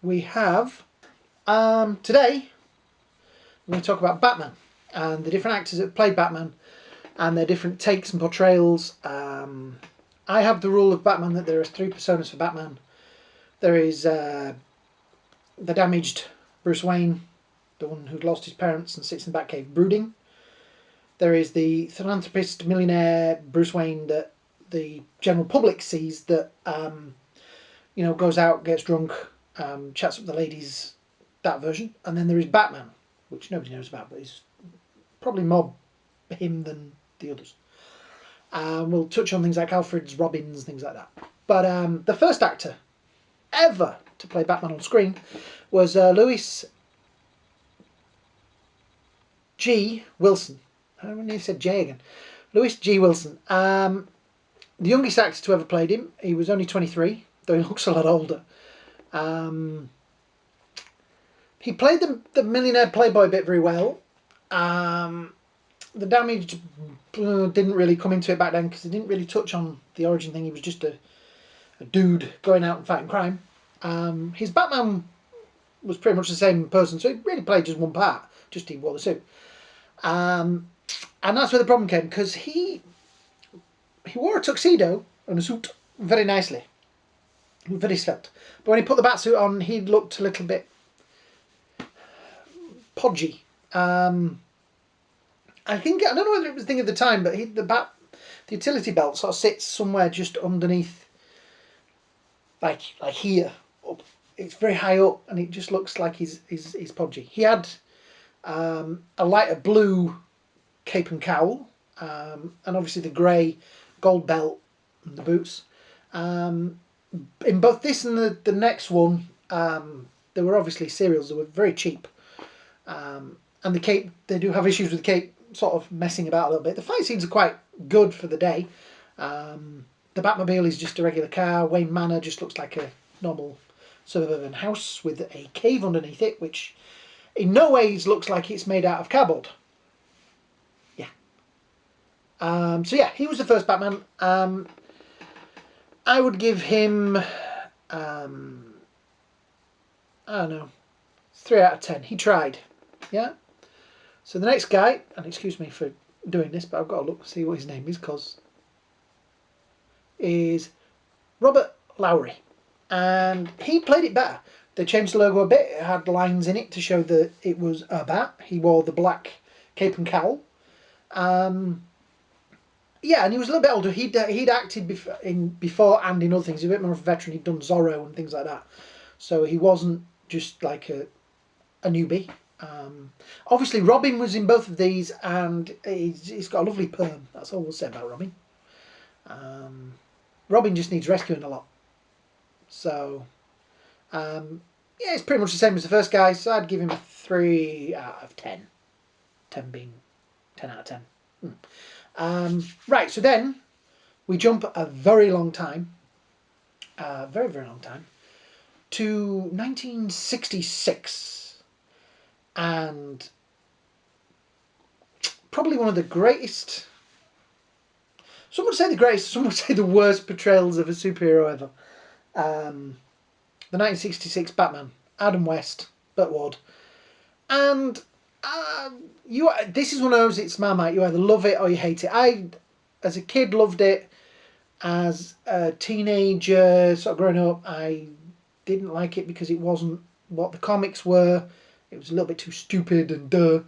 we have today we're going to talk about Batman and the different actors that played Batman and their different takes and portrayals. I have the rule of Batman that there are 3 personas for Batman. There is the damaged Bruce Wayne, the one who'd lost his parents and sits in the Batcave brooding. There is the philanthropist millionaire Bruce Wayne that the general public sees, that goes out, gets drunk, chats up the ladies, that version. And then there is Batman, which nobody knows about, but is probably more him than the others. We'll touch on things like Alfred's, Robin's, things like that. But the first actor ever to play Batman on screen was Louis G. Wilson. I don't know if you said J again. Louis G. Wilson. The youngest actor to ever played him. He was only 23, though he looks a lot older. He played the millionaire playboy bit very well. The damage didn't really come into it back then because he didn't really touch on the origin thing. He was just a dude going out and fighting crime. His Batman was pretty much the same person, so he really played just one part, just he wore the suit. And that's where the problem came, because he wore a tuxedo and a suit very nicely, very svelte. But when he put the bat suit on, he looked a little bit podgy. I don't know whether it was a thing at the time, but the utility belt sort of sits somewhere just underneath, like here. Up. It's very high up, and it just looks like he's podgy. He had a lighter blue cape and cowl, and obviously the grey gold belt and the boots. In both this and the next one, they were obviously serials. They were very cheap. And the cape, they do have issues with the cape sort of messing about a little bit. The fight scenes are quite good for the day. The Batmobile is just a regular car. Wayne Manor just looks like a normal suburban house with a cave underneath it, which in no ways looks like it's made out of cardboard. Yeah. So yeah, he was the first Batman. I would give him, I don't know, 3 out of 10. He tried. Yeah. So the next guy, and excuse me for doing this, but I've got to look and see what his name is, is Robert Lowry. And he played it better. They changed the logo a bit. It had lines in it to show that it was a bat. He wore the black cape and cowl. Yeah, and he was a little bit older. He'd acted before and in other things. He's a bit more of a veteran. He'd done Zorro and things like that. So he wasn't just like a newbie. Obviously, Robin was in both of these, and he's got a lovely perm. That's all we'll say about Robin. Robin just needs rescuing a lot. So, yeah, it's pretty much the same as the first guy, so I'd give him a 3 out of 10. 10 being 10 out of 10. Right, so then we jump a very long time, very, very long time, to 1966. And probably one of the greatest, some would say the greatest, some would say the worst portrayals of a superhero ever. The 1966 Batman, Adam West, Burt Ward. And this is one of those, it's Marmite, you either love it or you hate it. I, as a kid, loved it. As a teenager, sort of growing up, I didn't like it because it wasn't what the comics were. It was a little bit too stupid and duh.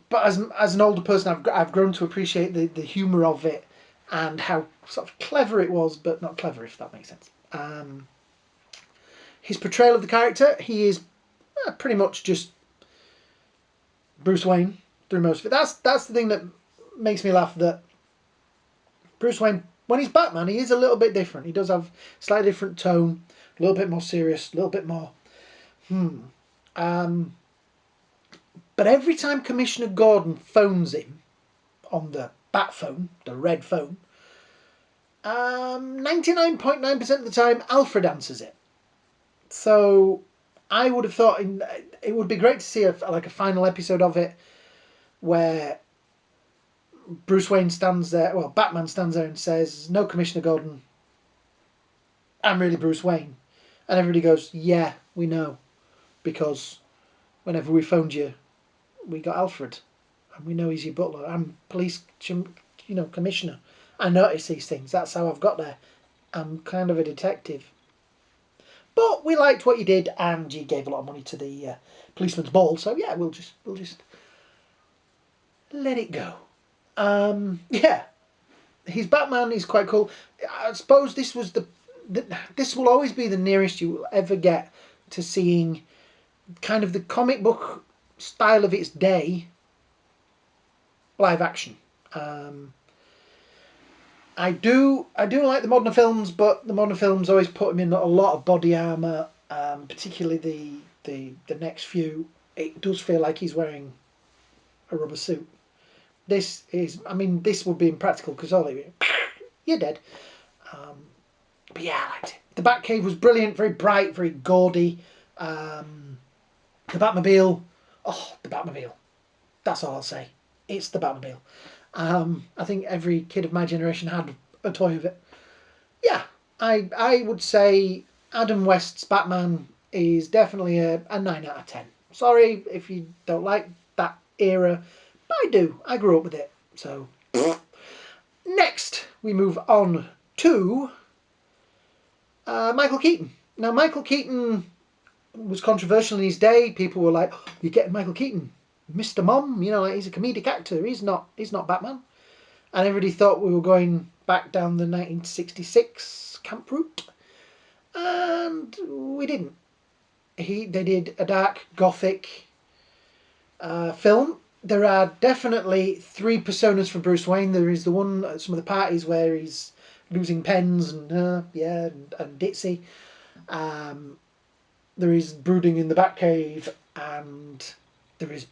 But as an older person, I've grown to appreciate the humour of it and how sort of clever it was, but not clever, if that makes sense. His portrayal of the character, he is pretty much just Bruce Wayne through most of it. That's the thing that makes me laugh, that Bruce Wayne, when he's Batman, he is a little bit different. He does have a slightly different tone, a little bit more serious, a little bit more but every time Commissioner Gordon phones him on the bat phone, the red phone, 99.9% of the time Alfred answers it. So I would have thought it would be great to see a final episode of it where Bruce Wayne stands there, well, Batman stands there and says, "No, Commissioner Gordon, I'm really Bruce Wayne. And everybody goes, yeah, we know. Because whenever we phoned you, we got Alfred. And we know he's your butler. I'm police, commissioner. I notice these things. That's how I've got there. I'm kind of a detective. But we liked what you did, and you gave a lot of money to the policeman's ball. So yeah, we'll just let it go. Yeah, his Batman is quite cool. I suppose this was this will always be the nearest you will ever get to seeing kind of the comic book style of its day live action. I do like the modern films, but the modern films always put him in a lot of body armour, particularly the next few. It does feel like he's wearing a rubber suit. This would be impractical because you're dead. But yeah, I liked it. The Batcave was brilliant, very bright, very gaudy. The Batmobile, the Batmobile. That's all I'll say. It's the Batmobile. I think every kid of my generation had a toy of it. Yeah, I would say Adam West's Batman is definitely a 9 out of 10. Sorry if you don't like that era, but I do. I grew up with it. So, next we move on to Michael Keaton. Now, Michael Keaton was controversial in his day. People were like, oh, "You're getting Michael Keaton, Mr. Mom. Like he's a comedic actor. He's not Batman." And everybody thought we were going back down the 1966 camp route, and we didn't. They did a dark gothic film. There are definitely 3 personas for Bruce Wayne. There is the one at some of the parties where he's losing pens and ditzy. There is brooding in the Batcave, and there is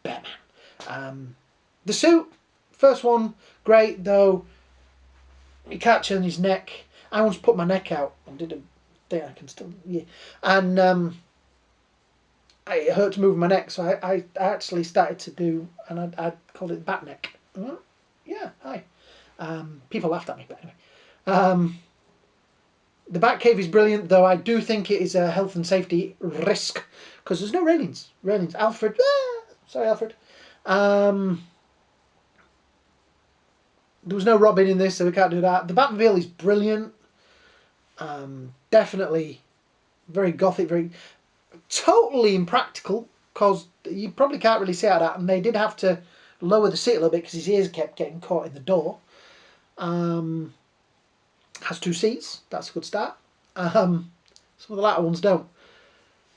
Batman. The suit, first one, great, though he can't turn his neck. I once put my neck out and did a thing. I can still, yeah. And it hurt to move my neck, so I actually started to do, and I called it bat neck. Yeah, hi. People laughed at me, but anyway. The Batcave is brilliant, though I do think it is a health and safety risk because there's no railings. Alfred, sorry, Alfred. There was no Robin in this, so we can't do that. The Batmobile is brilliant. Definitely very gothic, very totally impractical because you probably can't really see out of that, and they did have to lower the seat a little bit because his ears kept getting caught in the door. Has 2 seats. That's a good start. Some of the latter ones don't.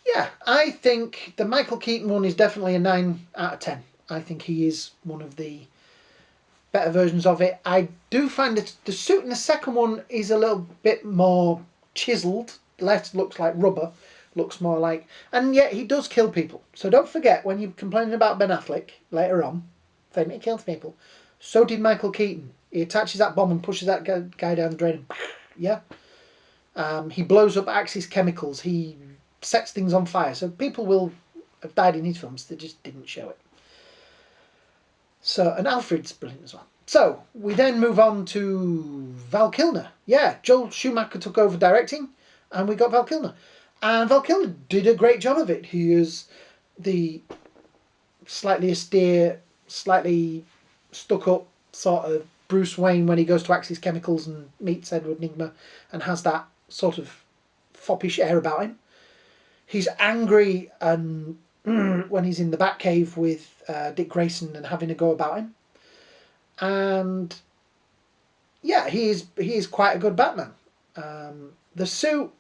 Yeah, I think the Michael Keaton one is definitely a 9 out of 10. I think he is one of the better versions of it. I do find that the suit in the second one is a little bit more chiselled. Less looks like rubber. Looks more like... And yet he does kill people. So don't forget, when you're complaining about Ben Affleck later on, saying he kills people, so did Michael Keaton. He attaches that bomb and pushes that guy down the drain. And, yeah. He blows up Axis chemicals. He sets things on fire. So people will have died in his films. They just didn't show it. So, and Alfred's brilliant as well. So, we then move on to Val Kilmer. Yeah, Joel Schumacher took over directing, and we got Val Kilmer. And Val Kilmer did a great job of it. He is the slightly austere, slightly stuck-up sort of Bruce Wayne when he goes to Axis Chemicals and meets Edward Nygma and has that sort of foppish air about him. He's angry and when he's in the Batcave with Dick Grayson and having a go about him. And yeah, he is quite a good Batman. The suit,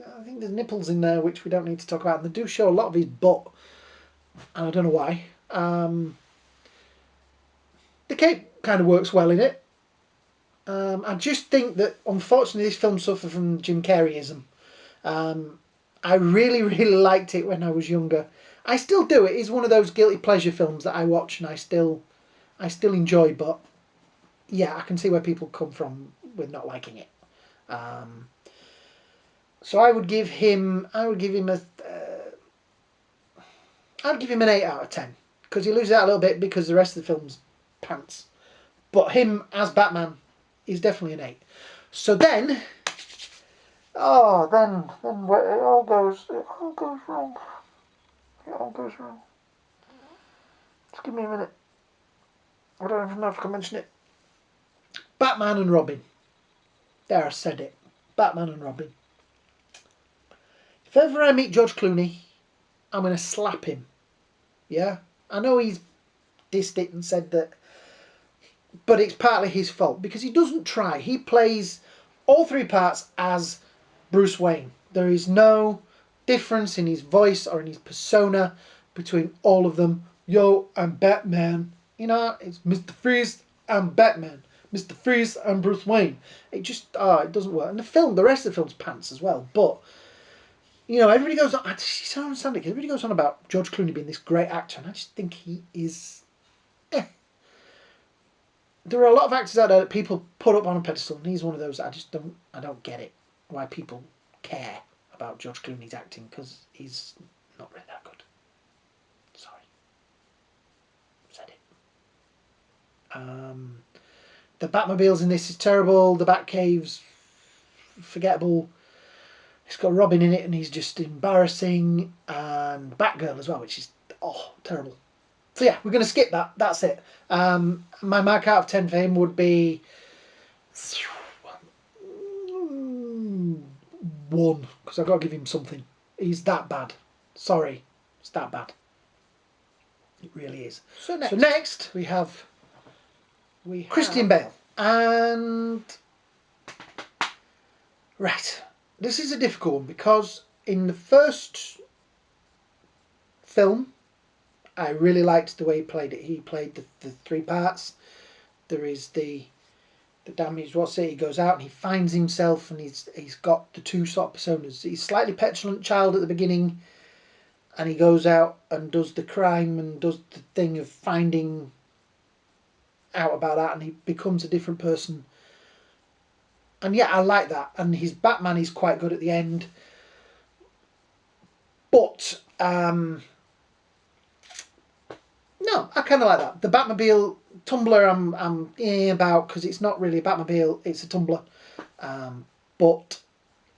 I think there's nipples in there which we don't need to talk about, and they do show a lot of his butt, and I don't know why. The cape kind of works well in it. I just think that unfortunately this film suffered from Jim Carreyism. I really, really liked it when I was younger. I still do. It is one of those guilty pleasure films that I watch and I still enjoy. But yeah, I can see where people come from with not liking it. So I would give him I'd give him an 8 out of 10 because he loses out a little bit because the rest of the film's pants. But him as Batman is definitely an 8. So then Oh, then it all goes wrong. It all goes wrong. Just give me a minute. I don't even know if I can mention it. Batman and Robin. There, I said it. Batman and Robin. If ever I meet George Clooney, I'm going to slap him. Yeah? I know he's dissed it and said that, but it's partly his fault because he doesn't try. He plays all three parts as Bruce Wayne. There is no difference in his voice or in his persona between all of them. Yo, I'm Batman. You know, it's Mr. Freeze, I'm Batman. Mr. Freeze, I'm Bruce Wayne. It just, it doesn't work. And the rest of the film's pants as well. But, you know, everybody goes on, I just don't understand it. Everybody goes on about George Clooney being this great actor, and I just think he is, There are a lot of actors out there that people put up on a pedestal, and he's one of those that I don't get it. Why people care about George Clooney's acting, because he's not really that good. Sorry. Said it. The Batmobiles in this is terrible. The Batcave's forgettable. It's got Robin in it and he's just embarrassing. And Batgirl as well, which is, terrible. So yeah, we're going to skip that. That's it. My mark out of 10 for him would be 1, because I've got to give him something. He's that bad. Sorry, it's that bad. It really is. So next we have Christian Bale. And right, this is a difficult one because in the first film, I really liked the way he played it. He played the three parts. There is the damage. What's it? He goes out and he finds himself, and he's got the two sort of personas. He's a slightly petulant child at the beginning, and he goes out and does the crime and does the thing of finding out about that, and he becomes a different person. And yeah, I like that. And his Batman is quite good at the end. But no, I kind of like that. The Batmobile tumbler, I'm about, because it's not really a Batmobile, it's a tumbler. But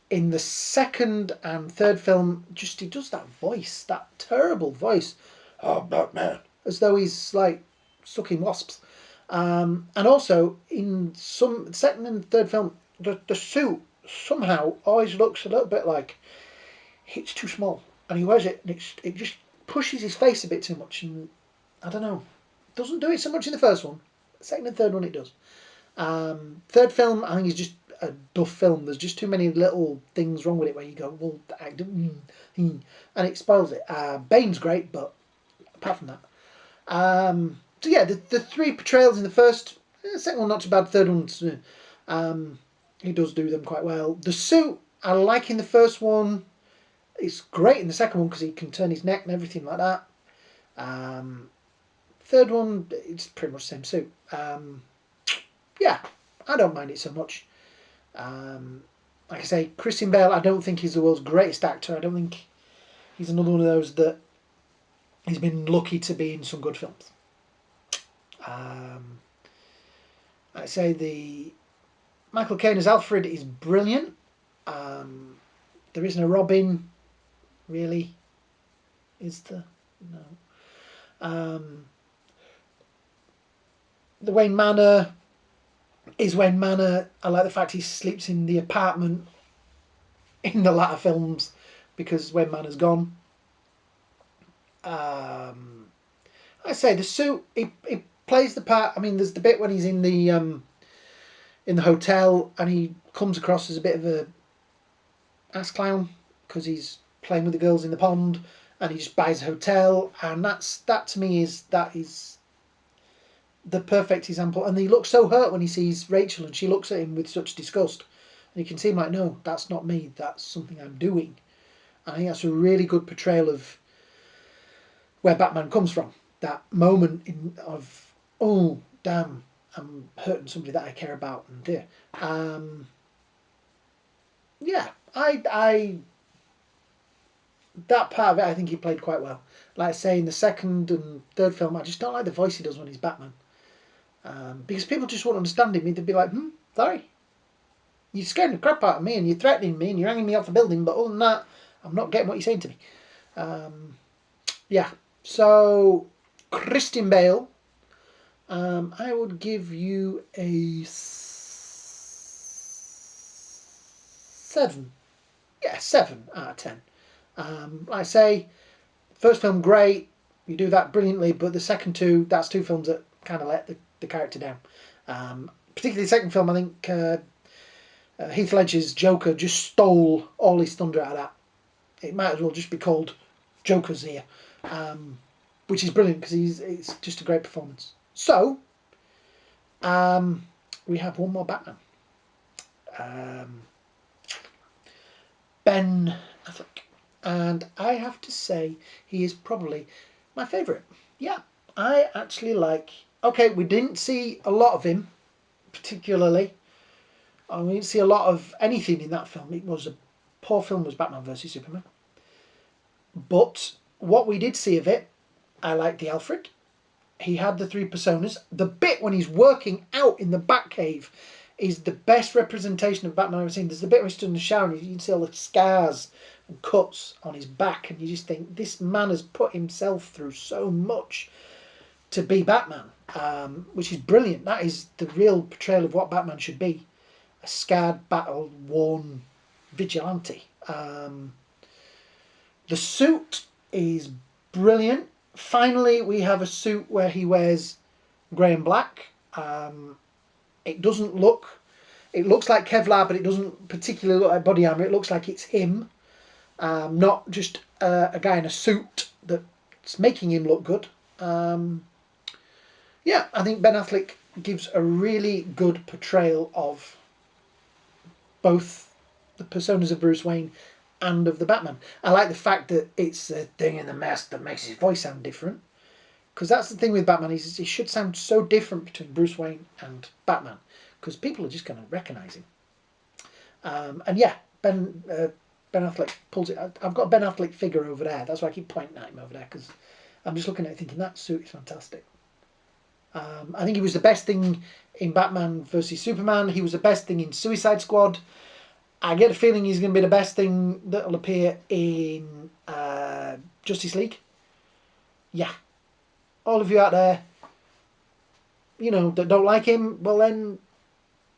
in the second and third film, just he does that voice, that terrible voice. Oh, Batman, as though he's like sucking wasps. And also in some second and third film, the suit somehow always looks a little bit like it's too small, and he wears it, and it just pushes his face a bit too much, and I don't know, doesn't do it so much in the first one. Second and third one it does. Third film, I think, is just a duff film. There's just too many little things wrong with it where you go, well, and it spoils it. Bane's great, but apart from that, so yeah, the three portrayals in the first, second one not too bad. Third one, he does do them quite well. The suit I like in the first one. It's great in the second one because he can turn his neck and everything like that. Third one, it's pretty much the same suit. Yeah, I don't mind it so much. Like I say, Christian Bale, I don't think he's the world's greatest actor. I don't think he's another one of those that he's been lucky to be in some good films. I say the Michael Caine as Alfred is brilliant. There isn't a Robin, really, is there? No. The Wayne Manor is Wayne Manor. I like the fact he sleeps in the apartment in the latter films because Wayne Manor's gone. I say the suit, it plays the part. I mean, there's the bit when he's in the hotel and he comes across as a bit of a ass clown because he's playing with the girls in the pond, and he just buys a hotel, and that to me is the perfect example. And he looks so hurt when he sees Rachel, and she looks at him with such disgust, and you can see him like, no, that's not me, that's something I'm doing. And I think that's a really good portrayal of where Batman comes from. That moment of, oh damn, I'm hurting somebody that I care about, and dear. Yeah, I that part of it, I think he played quite well. Like I say, in the second and third film, I just don't like the voice he does when he's Batman. Because people just won't understand him. They'd be like, sorry. You're scaring the crap out of me and you're threatening me and you're hanging me off the building, but other than that, I'm not getting what you're saying to me. Yeah, so Christian Bale, I would give you a 7. Yeah, 7 out of 10. Like I say, first film great, you do that brilliantly, but the second two, that's two films that kind of let the character down. Particularly the second film, I think Heath Ledger's Joker just stole all his thunder out of that. It might as well just be called Joker's here, which is brilliant because it's just a great performance. So, we have one more Batman. Ben Affleck. And I have to say, he is probably my favourite. Yeah, I actually like... Okay, we didn't see a lot of him, particularly. We didn't see a lot of anything in that film. It was a poor film, was Batman vs Superman. But what we did see of it, I liked the Alfred. He had the 3 personas. The bit when he's working out in the Batcave is the best representation of Batman I've ever seen. There's the bit where he stood in the shower and you can see all the scars and cuts on his back, and you just think, this man has put himself through so much to be Batman, which is brilliant. That is the real portrayal of what Batman should be. A scarred, battle-worn vigilante. The suit is brilliant. Finally, we have a suit where he wears grey and black. It doesn't look... It looks like Kevlar, but it doesn't particularly look like body armour. It looks like it's him. Not just a guy in a suit that's making him look good. Yeah, I think Ben Affleck gives a really good portrayal of both the personas of Bruce Wayne and of the Batman. I like the fact that it's the thing in the mask that makes his voice sound different. Because that's the thing with Batman, is he should sound so different between Bruce Wayne and Batman. Because people are just going to recognise him. And yeah, Ben Affleck pulls it. I've got a Ben Affleck figure over there. That's why I keep pointing at him over there. Because I'm just looking at it thinking, that suit is fantastic. I think he was the best thing in Batman vs Superman. He was the best thing in Suicide Squad. I get a feeling he's going to be the best thing that will appear in Justice League. Yeah. All of you out there, you know, that don't like him, well then,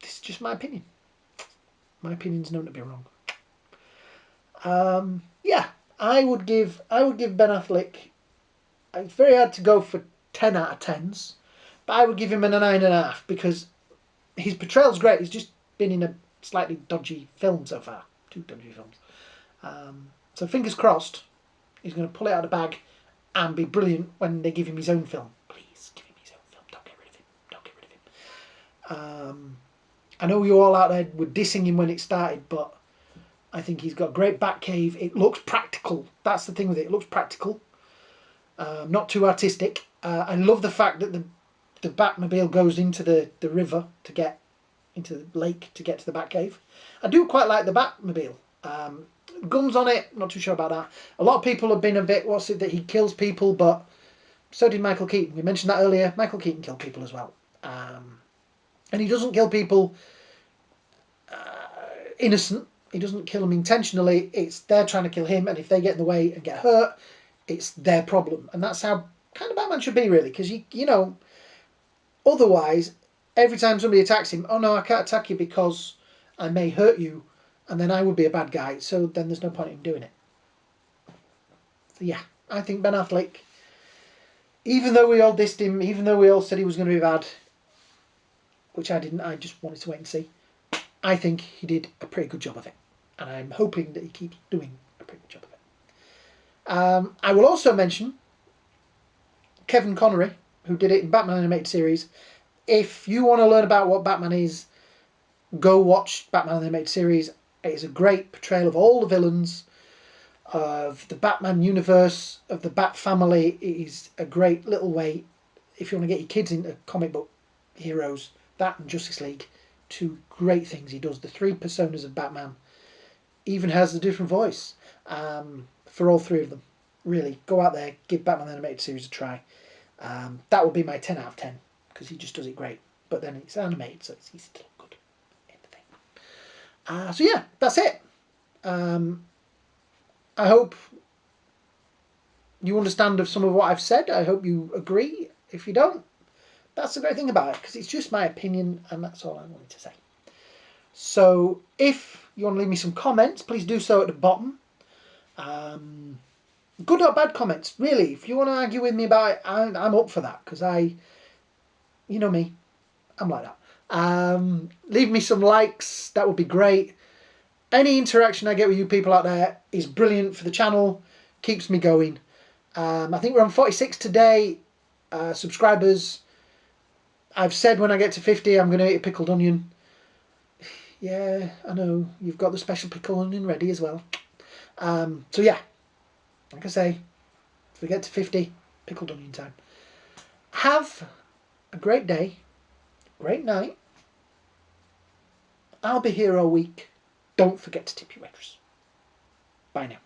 this is just my opinion. My opinion's known to be wrong. Yeah, I would give Ben Affleck... It's very hard to go for 10 out of 10s, but I would give him a 9.5 because his portrayal's great. He's just been in a slightly dodgy film so far. 2 dodgy films. So fingers crossed, he's going to pull it out of the bag and be brilliant when they give him his own film. Please, give him his own film. Don't get rid of him. Don't get rid of him. I know you all out there were dissing him when it started, but I think he's got a great Batcave. It looks practical. That's the thing with it. It looks practical. Not too artistic. I love the fact that the Batmobile goes into the river to get into the lake to get to the Batcave. I do quite like the Batmobile. Guns on it, not too sure about that. A lot of people have been a bit, what's it, that he kills people, but so did Michael Keaton. We mentioned that earlier. Michael Keaton killed people as well. And he doesn't kill people innocent. He doesn't kill them intentionally. It's they're trying to kill him, and if they get in the way and get hurt, it's their problem. And that's how kind of Batman should be, really, because you know, otherwise, every time somebody attacks him, oh no, I can't attack you because I may hurt you, and then I would be a bad guy, so then there's no point in doing it. So yeah, I think Ben Affleck, even though we all dissed him, even though we all said he was going to be bad, which I didn't, I just wanted to wait and see, I think he did a pretty good job of it. And I'm hoping that he keeps doing a pretty good job of it. I will also mention Kevin Connery, who did it in Batman Animated Series. If you want to learn about what Batman is, go watch Batman Animated Series. It is a great portrayal of all the villains, of the Batman universe, of the Bat family. It is a great little way, if you want to get your kids into comic book heroes, that and Justice League, 2 great things he does. The 3 personas of Batman, even has a different voice for all 3 of them. Really, go out there, give Batman the Animated Series a try. That would be my 10 out of 10, because he just does it great. But then it's animated, so it's easy to look good in the thing. So yeah, that's it. I hope you understand of some of what I've said. I hope you agree. If you don't, that's the great thing about it, because it's just my opinion, and that's all I wanted to say. So if you want to leave me some comments, please do so at the bottom. Good or bad comments, really. If you want to argue with me about it, I'm up for that, because you know me, I'm like that. Leave me some likes, that would be great. Any interaction I get with you people out there is brilliant for the channel, keeps me going. I think we're on 46 today subscribers. I've said when I get to 50 I'm going to eat a pickled onion. Yeah, I know, you've got the special pickled onion ready as well. So yeah, like I say, if we get to 50, pickled onion time. Have a great day, great night. I'll be here all week. Don't forget to tip your waitress. Bye now.